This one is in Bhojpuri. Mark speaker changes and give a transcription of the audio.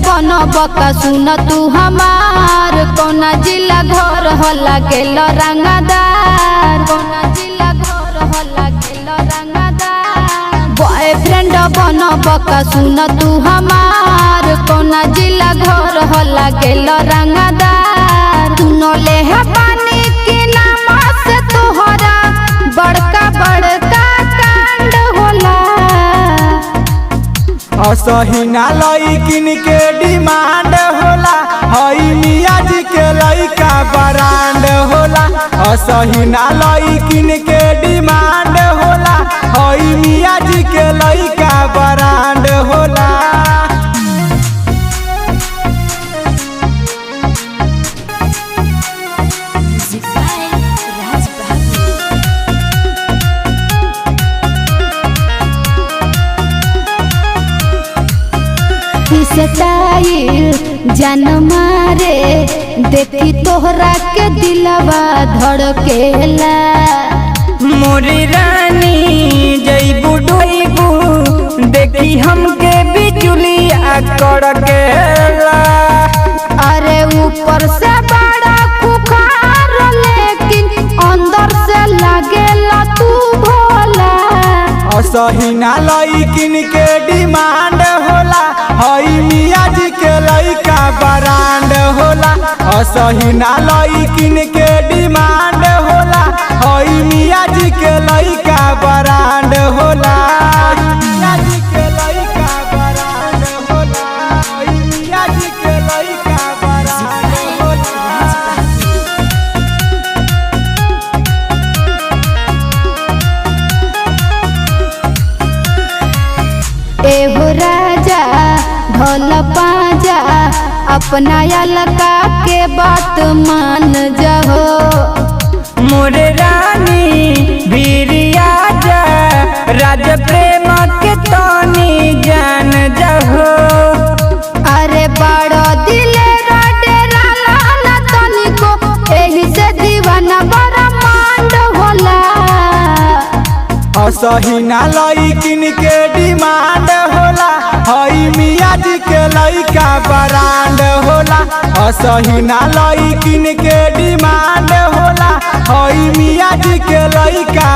Speaker 1: बन बका सुन तू हमार कौना जिला घर होला गेल रंगदार कौना जिला घर होला गेल रंगदार बॉयफ्रेंड बन बका सुन तू हमार कौना जिला घर होला गेल रंगदार सुनो ले पानी के नाम से तोहरा बड़का बड़का कांड होला
Speaker 2: असहिना लइकिन के डिमांड होला हई मियाँ जी के लइका ब्रांड होला असहिना लइकिन के डिमांड होला हई मियाँ जी के लइका ब्रांड होला।
Speaker 1: स्टाइल जान मारे देखी तोहरा के दिलवा धड़केला
Speaker 3: मोरी रानी जईबू ढोईबू देखी हमके बिजुलिया कड़केला
Speaker 1: अरे ऊपर से बड़ा खुखार लेकिन अंदर से लागेला तू भोला
Speaker 2: असहिना लइकिन के डिमांड होला हई मियाँ जी के लइका ब्रांड होला असहिना लइकिन के डिमांड होला हई मियाँ जी के लइका ब्रांड होला मियाँ जी के लइका ब्रांड होला हई मियाँ जी के लइका ब्रांड होला।
Speaker 1: एहो राजा ढोल पाजा अपना अलका के बात मान जाओ
Speaker 3: मोरे रानी भिरिया जा राज प्रेम के तनी जान जहो
Speaker 1: अरे बड़ो दिले डेरा लाना तनिको एही से दीवाना बड़ा मांड होला
Speaker 2: असहिना लइकिन के डिमांड होला हई मियाँ जी के लइका ब्रांड होला असहिना लइकिन के डिमांड होला हई मियाँ जी के लइका